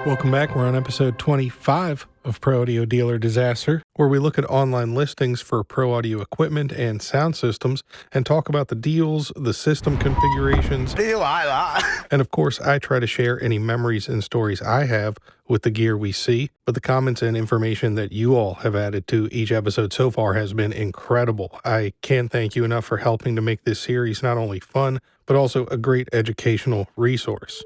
Welcome back. We're on episode 25 of Pro Audio Dealer Disaster, where we look at online listings for pro audio equipment and sound systems and talk about the deals, the system configurations. Do you like that? And of course, I try to share any memories and stories I have with the gear we see, but the comments and information that you all have added to each episode so far has been incredible. I can't thank you enough for helping to make this series not only fun, but also a great educational resource.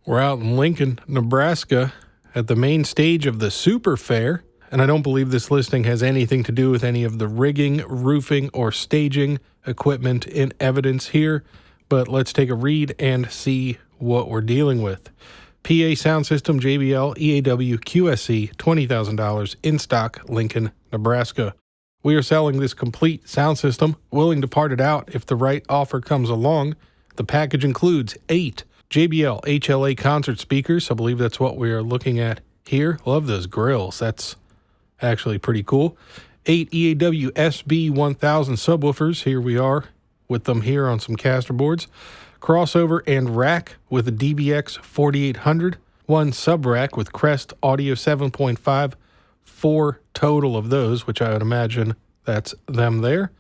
We're out in Lincoln, Nebraska at the main stage of the Super Fair, and I don't believe this listing has anything to do with any of the rigging, roofing, or staging equipment in evidence here, but let's take a read and see what we're dealing with. PA Sound System JBL EAW QSC, $20,000 in stock, Lincoln, Nebraska. We are selling this complete sound system, willing to part it out if the right offer comes along. The package includes 8 JBL HLA concert speakers. I believe that's what we are looking at here. Love those grills. That's actually pretty cool. 8 EAW SB1000 subwoofers. Here we are with them here on some caster boards. Crossover and rack with a DBX 4800. 1 sub rack with Crest Audio 7.5. 4 total of those, which I would imagine that's them there.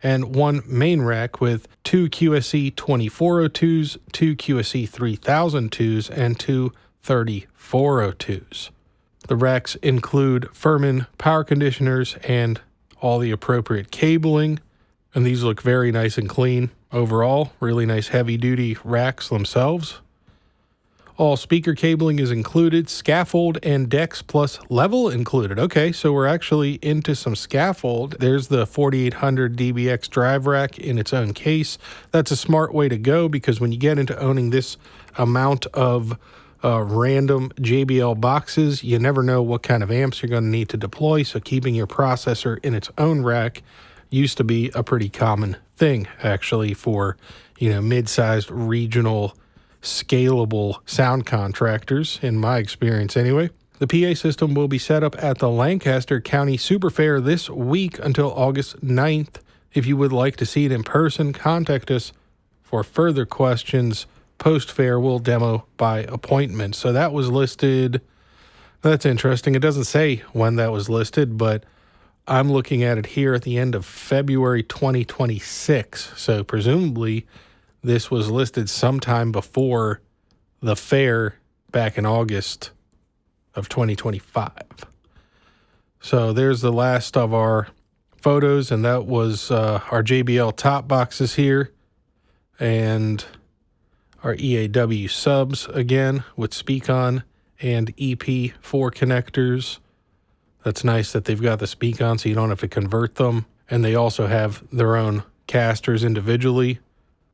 And 1 main rack with 2 QSC 2402s, 2 QSC 3002s, and 2 3402s. The racks include Furman power conditioners and all the appropriate cabling, and these look very nice and clean overall. Really nice heavy-duty racks themselves. All speaker cabling is included, scaffold and decks plus level included. Okay, so we're actually into some scaffold. There's the 4800 DBX drive rack in its own case. That's a smart way to go because when you get into owning this amount of random JBL boxes, you never know what kind of amps you're going to need to deploy, so keeping your processor in its own rack used to be a pretty common thing, actually, for, mid-sized regional scalable sound contractors, in my experience anyway. The PA system will be set up at the Lancaster County Super Fair this week until August 9th. If you would like to see it in person, contact us for further questions. Post-fair, we'll demo by appointment. So that was listed. That's interesting. It doesn't say when that was listed, but I'm looking at it here at the end of February 2026. So presumably this was listed sometime before the fair back in August of 2025. So there's the last of our photos, and that was our JBL top boxes here, and our EAW subs again with Speak-On and EP4 connectors. That's nice that they've got the Speak-On so you don't have to convert them, and they also have their own casters individually.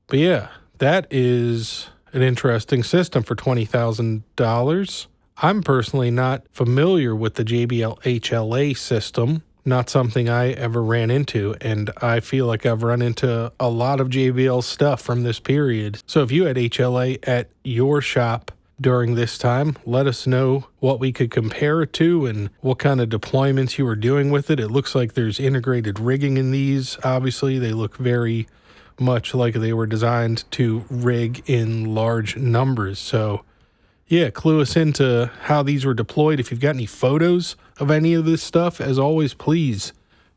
But yeah, that is an interesting system for $20,000. I'm personally not familiar with the JBL HLA system, not something I ever ran into, and I feel like I've run into a lot of JBL stuff from this period. So if you had HLA at your shop during this time, let us know what we could compare it to and what kind of deployments you were doing with it. It looks like there's integrated rigging in these. Obviously, they look very much like they were designed to rig in large numbers. So yeah, clue us into how these were deployed. If you've got any photos of any of this stuff, as always, please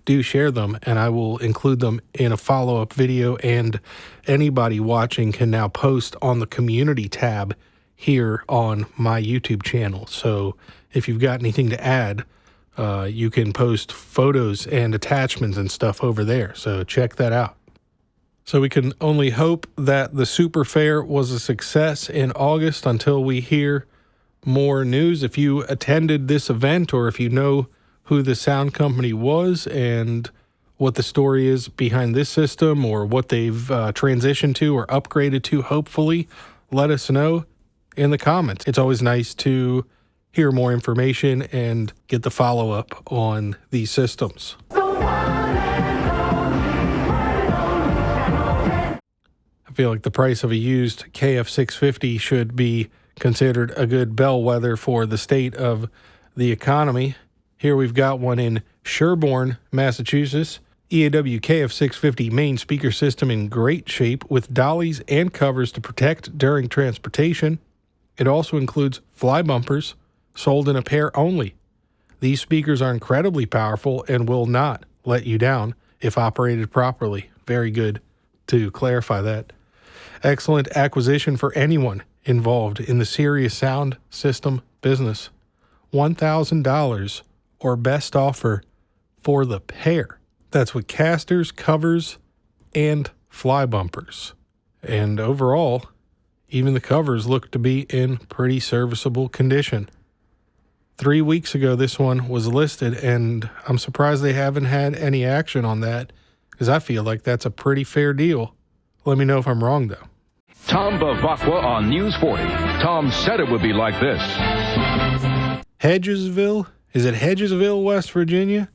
do share them, and I will include them in a follow-up video, and anybody watching can now post on the community tab here on my YouTube channel. So if you've got anything to add, you can post photos and attachments and stuff over there. So check that out. So we can only hope that the Super Fair was a success in August until we hear more news. If you attended this event, or if you know who the sound company was and what the story is behind this system, or what they've transitioned to or upgraded to, hopefully, let us know in the comments. It's always nice to hear more information and get the follow-up on these systems. I feel like the price of a used KF650 should be considered a good bellwether for the state of the economy. Here we've got one in Sherborn, Massachusetts. EAW KF650 main speaker system in great shape with dollies and covers to protect during transportation. It also includes fly bumpers, sold in a pair only. These speakers are incredibly powerful and will not let you down if operated properly. Very good to clarify that. Excellent acquisition for anyone involved in the serious sound system business. $1,000 or best offer for the pair. That's with casters, covers, and fly bumpers. And overall, even the covers look to be in pretty serviceable condition. 3 weeks ago, this one was listed, and I'm surprised they haven't had any action on that, because I feel like that's a pretty fair deal. Let me know if I'm wrong, though. Tom Bavacqua on News 40. Tom said it would be like this. Hedgesville? Is it Hedgesville, West Virginia?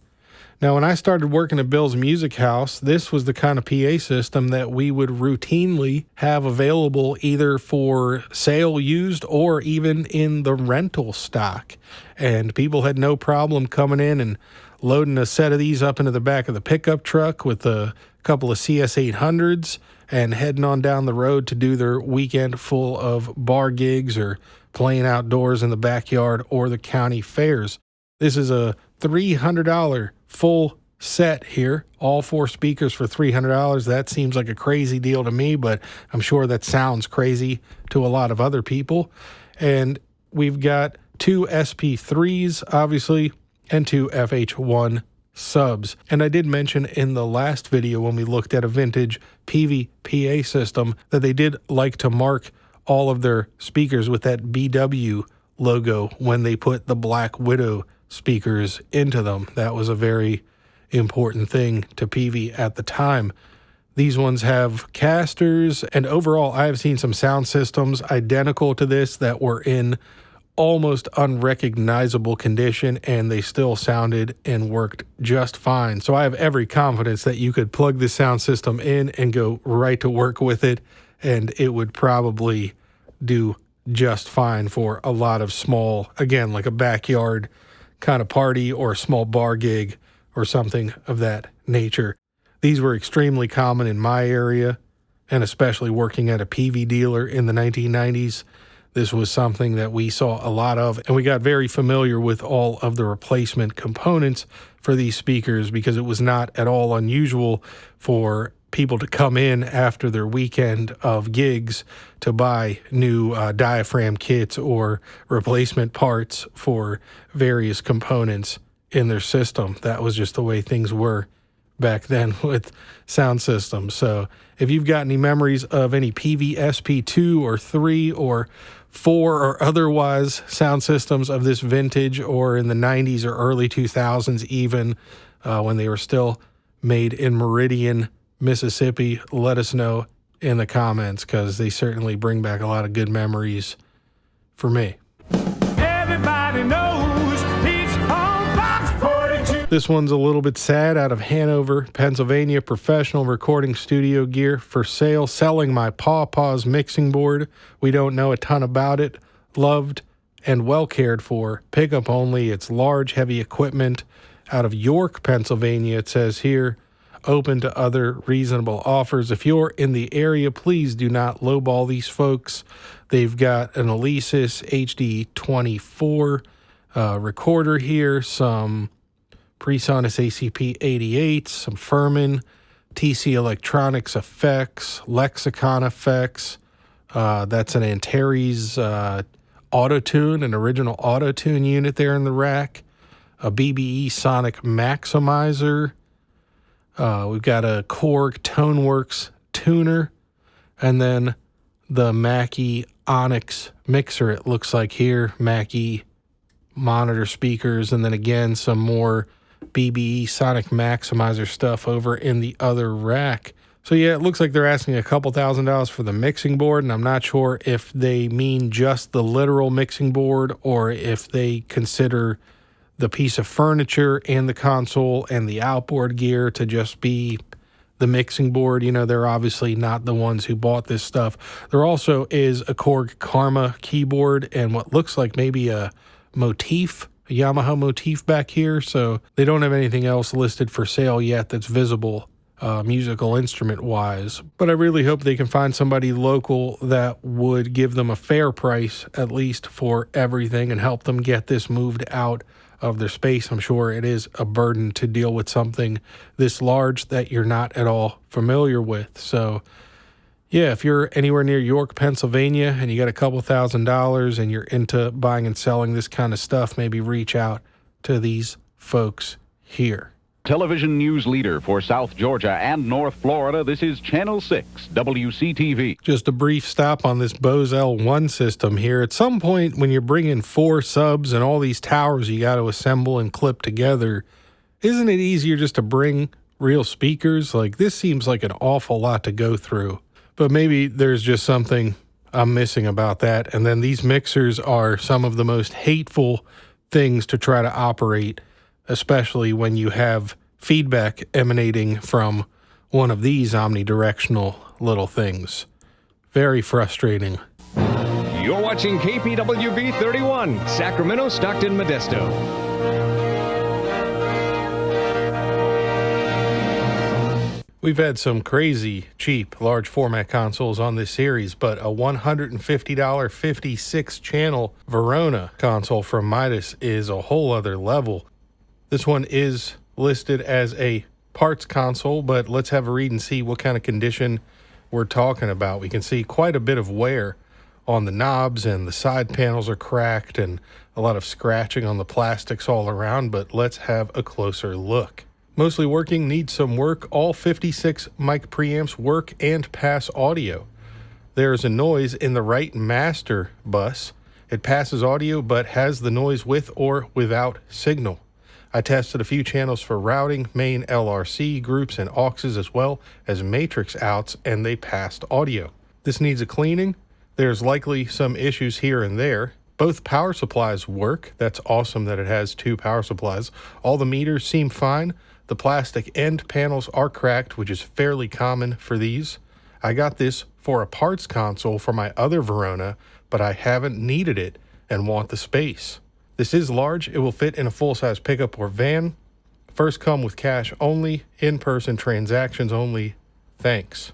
Now, when I started working at Bill's Music House, this was the kind of PA system that we would routinely have available either for sale used or even in the rental stock. And people had no problem coming in and loading a set of these up into the back of the pickup truck with a couple of CS800s and heading on down the road to do their weekend full of bar gigs or playing outdoors in the backyard or the county fairs. This is a $300 full set here, all 4 speakers for $300. That seems like a crazy deal to me, but I'm sure that sounds crazy to a lot of other people. And we've got 2 SP3s, obviously, and 2 FH1 subs. And I did mention in the last video when we looked at a vintage Peavey PA system that they did like to mark all of their speakers with that BW logo when they put the Black Widow speakers into them. That was a very important thing to Peavey at the time. These ones have casters, and overall I have seen some sound systems identical to this that were in almost unrecognizable condition, and they still sounded and worked just fine. So I have every confidence that you could plug this sound system in and go right to work with it, and it would probably do just fine for a lot of small, again, like a backyard kind of party or a small bar gig or something of that nature. These were extremely common in my area, and especially working at a Peavey dealer in the 1990s. This was something that we saw a lot of, and we got very familiar with all of the replacement components for these speakers because it was not at all unusual for people to come in after their weekend of gigs to buy new diaphragm kits or replacement parts for various components in their system. That was just the way things were back then with sound systems. So if you've got any memories of any Peavey SP2 or 3 or 4 or otherwise sound systems of this vintage, or in the 90s or early 2000s even, when they were still made in Meridian, Mississippi, let us know in the comments, because they certainly bring back a lot of good memories for me. Everybody knows it's on Box 42. This one's a little bit sad. Out of Hanover, Pennsylvania, professional recording studio gear for sale. Selling my Pawpaw's mixing board. We don't know a ton about it. Loved and well cared for. Pickup only. It's large, heavy equipment. Out of York, Pennsylvania, it says here. Open to other reasonable offers. If you're in the area, please do not lowball these folks. They've got an Alysis HD24 recorder here, some PreSonus ACP 88s, some Furman, TC Electronics effects, Lexicon effects. That's an Antares Auto-Tune, an original Auto-Tune unit there in the rack. A BBE Sonic Maximizer. We've got a Korg Toneworks tuner, and then the Mackie Onyx mixer, it looks like here. Mackie monitor speakers, and then again some more BBE Sonic Maximizer stuff over in the other rack. So yeah, it looks like they're asking a couple $1,000s for the mixing board, and I'm not sure if they mean just the literal mixing board or if they consider the piece of furniture and the console and the outboard gear to just be the mixing board. You know, they're obviously not the ones who bought this stuff. There also is a Korg Karma keyboard and what looks like maybe a motif, a Yamaha motif back here. So they don't have anything else listed for sale yet that's visible musical instrument wise. But I really hope they can find somebody local that would give them a fair price, at least for everything, and help them get this moved out of their space. I'm sure it is a burden to deal with something this large that you're not at all familiar with. So yeah, if you're anywhere near York, Pennsylvania, and you got a couple $1,000s and you're into buying and selling this kind of stuff, maybe reach out to these folks here. Television news leader for South Georgia and North Florida, this is Channel 6, WCTV. Just a brief stop on this Bose L1 system here. At some point, when you're bringing 4 subs and all these towers you got to assemble and clip together, isn't it easier just to bring real speakers? Like, this seems like an awful lot to go through. But maybe there's just something I'm missing about that. And then these mixers are some of the most hateful things to try to operate, especially when you have feedback emanating from one of these omnidirectional little things. Very frustrating. You're watching KPWV 31, Sacramento, Stockton, Modesto. We've had some crazy cheap large format consoles on this series, but a $150 56-channel Verona console from Midas is a whole other level. This one is listed as a parts console, but let's have a read and see what kind of condition we're talking about. We can see quite a bit of wear on the knobs, and the side panels are cracked and a lot of scratching on the plastics all around, but let's have a closer look. Mostly working, needs some work. All 56 mic preamps work and pass audio. There's a noise in the right master bus. It passes audio but has the noise with or without signal. I tested a few channels for routing, main LRC groups, and auxes, as well as matrix outs, and they passed audio. This needs a cleaning. There's likely some issues here and there. Both power supplies work. That's awesome that it has 2 power supplies. All the meters seem fine. The plastic end panels are cracked, which is fairly common for these. I got this for a parts console for my other Verona, but I haven't needed it and want the space. This is large. It will fit in a full-size pickup or van. First come with cash only, in-person transactions only. Thanks.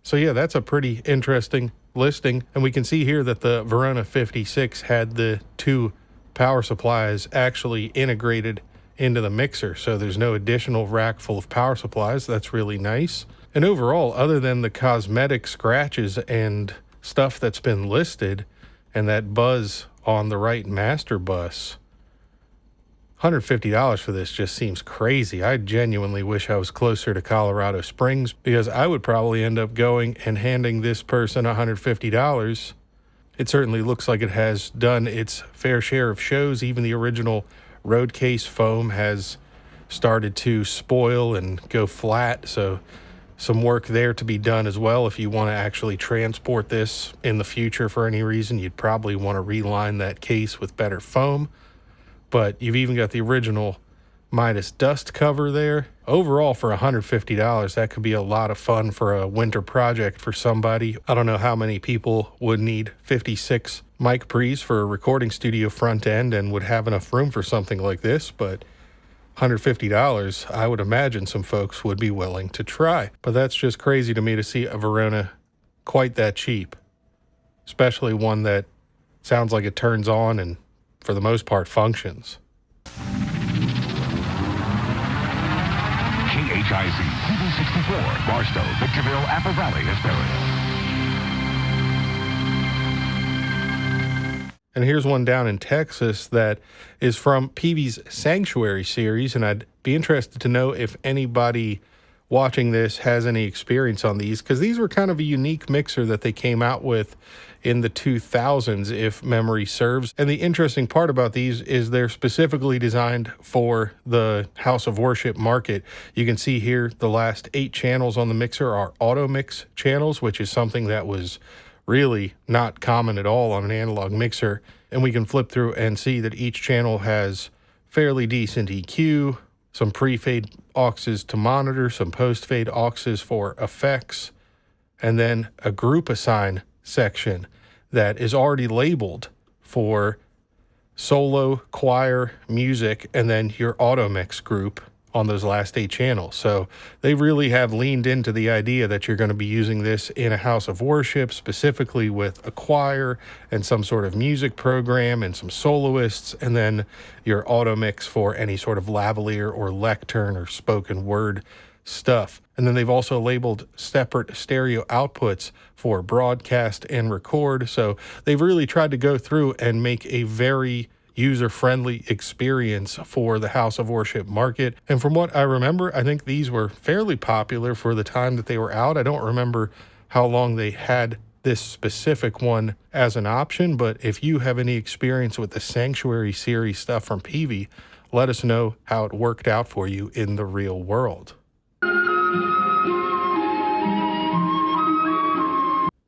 So yeah, that's a pretty interesting listing. And we can see here that the Verona 56 had the 2 power supplies actually integrated into the mixer, so there's no additional rack full of power supplies. That's really nice. And overall, other than the cosmetic scratches and stuff that's been listed and that buzz on the right master bus, $150 for this just seems crazy. I genuinely wish I was closer to Colorado Springs, because I would probably end up going and handing this person $150. It certainly looks like it has done its fair share of shows. Even the original road case foam has started to spoil and go flat, so some work there to be done as well. If you want to actually transport this in the future for any reason, you'd probably want to reline that case with better foam. But you've even got the original Midas dust cover there. Overall, for $150, that could be a lot of fun for a winter project for somebody. I don't know how many people would need 56 mic pre's for a recording studio front end and would have enough room for something like this, but $150, I would imagine some folks would be willing to try. But that's just crazy to me to see a Verona quite that cheap, especially one that sounds like it turns on and for the most part functions. KHIZ, TV 64, Barstow, Victorville, Apple Valley, Hesperia. And here's one down in Texas that is from Peavey's Sanctuary series, and I'd be interested to know if anybody watching this has any experience on these, because these were kind of a unique mixer that they came out with in the 2000s, if memory serves. And the interesting part about these is they're specifically designed for the house of worship market. You can see here the last 8 channels on the mixer are auto mix channels, which is something that was really not common at all on an analog mixer. And we can flip through and see that each channel has fairly decent EQ, some pre-fade auxes to monitor, some post-fade auxes for effects, and then a group assign section that is already labeled for solo, choir, music, and then your auto mix group on those last 8 channels. So they really have leaned into the idea that you're going to be using this in a house of worship, specifically with a choir and some sort of music program and some soloists, and then your auto mix for any sort of lavalier or lectern or spoken word stuff. And then they've also labeled separate stereo outputs for broadcast and record. So they've really tried to go through and make a very user-friendly experience for the house of worship market. And from what I remember, I think these were fairly popular for the time that they were out. I don't remember how long they had this specific one as an option, but if you have any experience with the Sanctuary series stuff from Peavey, let us know how it worked out for you in the real world.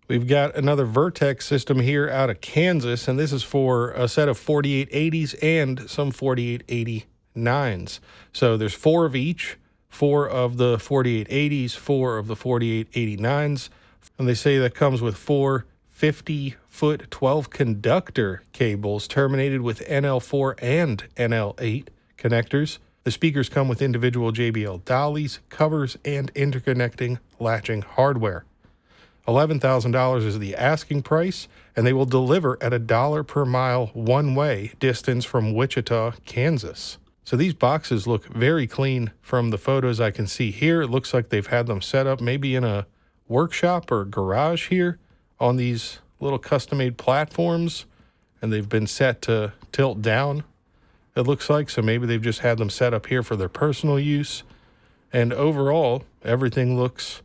We've got another Vertec system here out of Kansas, and this is for a set of 4880s and some 4889s. So there's 4 of each, 4 of the 4880s, 4 of the 4889s, and they say that comes with 4 50-foot 12 conductor cables terminated with NL4 and NL8 connectors. The speakers come with individual JBL dollies, covers, and interconnecting latching hardware. $11,000 is the asking price, and they will deliver at $1 per mile one-way distance from Wichita, Kansas. So these boxes look very clean from the photos I can see here. It looks like they've had them set up maybe in a workshop or garage here on these little custom-made platforms, and they've been set to tilt down, it looks like. So maybe they've just had them set up here for their personal use. And overall, everything looks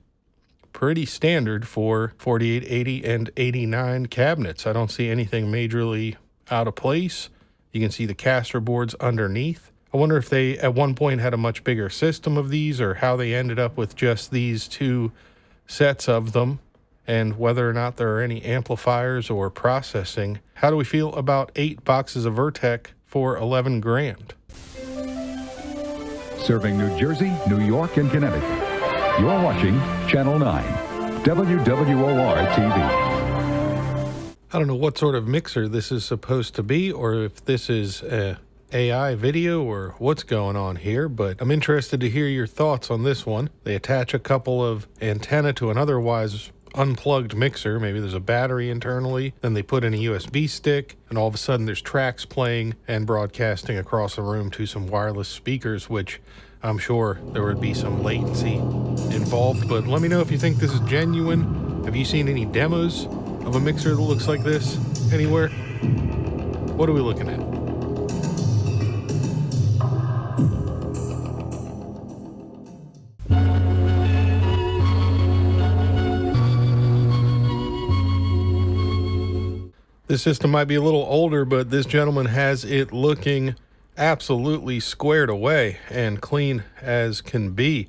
pretty standard for 4880 and 89 cabinets. I don't see anything majorly out of place. You can see the caster boards underneath. I wonder if they at one point had a much bigger system of these, or how they ended up with just these 2 sets of them, and whether or not there are any amplifiers or processing. How do we feel about 8 boxes of Vertec for $11,000? Serving New Jersey, New York, and Connecticut. You're watching Channel 9, WWOR TV. I don't know what sort of mixer this is supposed to be, or if this is a AI video or what's going on here, but I'm interested to hear your thoughts on this one. They attach a couple of antenna to an otherwise unplugged mixer. Maybe there's a battery internally, then they put in a USB stick, and all of a sudden there's tracks playing and broadcasting across the room to some wireless speakers, which I'm sure there would be some latency involved. But let me know if you think this is genuine. Have you seen any demos of a mixer that looks like this anywhere? What are we looking at? This system might be a little older, but this gentleman has it looking absolutely squared away and clean as can be.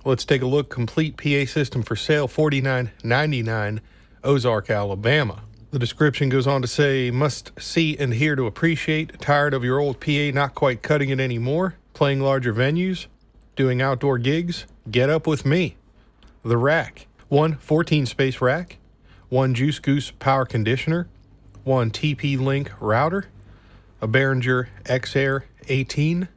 Let's take a look. Complete PA system for sale, $49.99, Ozark, Alabama. The description goes on to say, must see and hear to appreciate. Tired of your old PA not quite cutting it anymore? Playing larger venues? Doing outdoor gigs? Get up with me. The rack. 1 14-space rack. 1 Juice Goose power conditioner. 1 TP-Link router. A Behringer X-Air 18,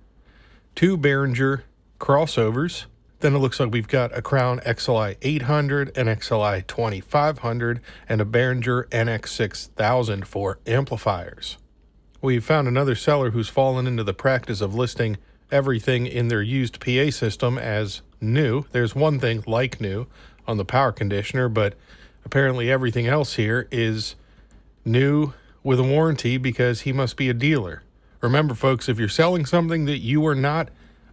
2 Behringer crossovers. Then it looks like we've got a Crown XLI 800, an XLI 2500, and a Behringer NX 6000 for amplifiers. We've found another seller who's fallen into the practice of listing everything in their used PA system as new. There's one thing like new on the power conditioner, but apparently everything else here is new with a warranty, because he must be a dealer. Remember, folks, if you're selling something that you are not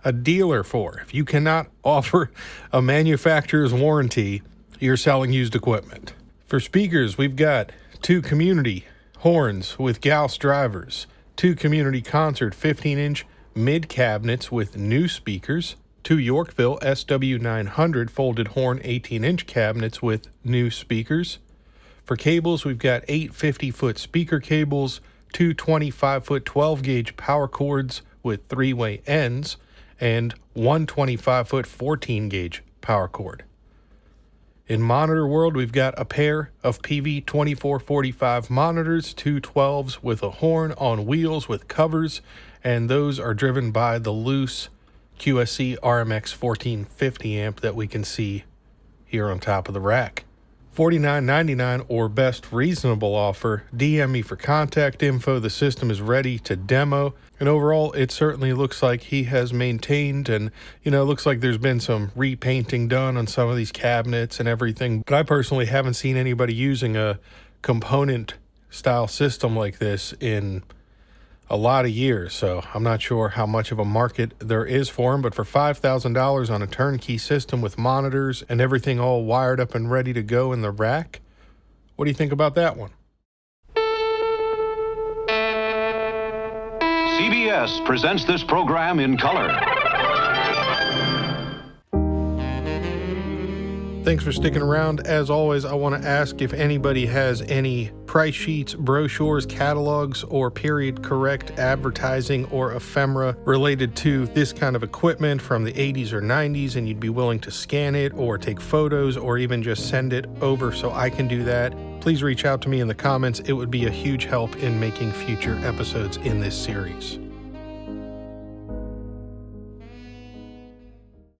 a dealer for, if you cannot offer a manufacturer's warranty, you're selling used equipment. For speakers, we've got 2 community horns with Gauss drivers, 2 community concert 15-inch mid cabinets with new speakers, 2 Yorkville SW900 folded horn 18-inch cabinets with new speakers. For cables, we've got 8 50-foot speaker cables, 2 25-foot 12-gauge power cords with 3-way ends, and 1 25-foot 14-gauge power cord. In monitor world, we've got a pair of Peavey 2445 monitors, 2 12s with a horn on wheels with covers, and those are driven by the loose QSC RMX 1450 amp that we can see here on top of the rack. $49.99 or best reasonable offer. DM me for contact info. The system is ready to demo. And overall, it certainly looks like he has maintained, and, you know, it looks like there's been some repainting done on some of these cabinets and everything. But I personally haven't seen anybody using a component style system like this in a lot of years, so I'm not sure how much of a market there is for them, but for $5,000 on a turnkey system with monitors and everything all wired up and ready to go in the rack, what do you think about that one? CBS presents this program in color. Thanks for sticking around. As always, I want to ask if anybody has any price sheets, brochures, catalogs, or period correct advertising or ephemera related to this kind of equipment from the 80s or 90s, and you'd be willing to scan it or take photos or even just send it over so I can do that. Please reach out to me in the comments. It would be a huge help in making future episodes in this series.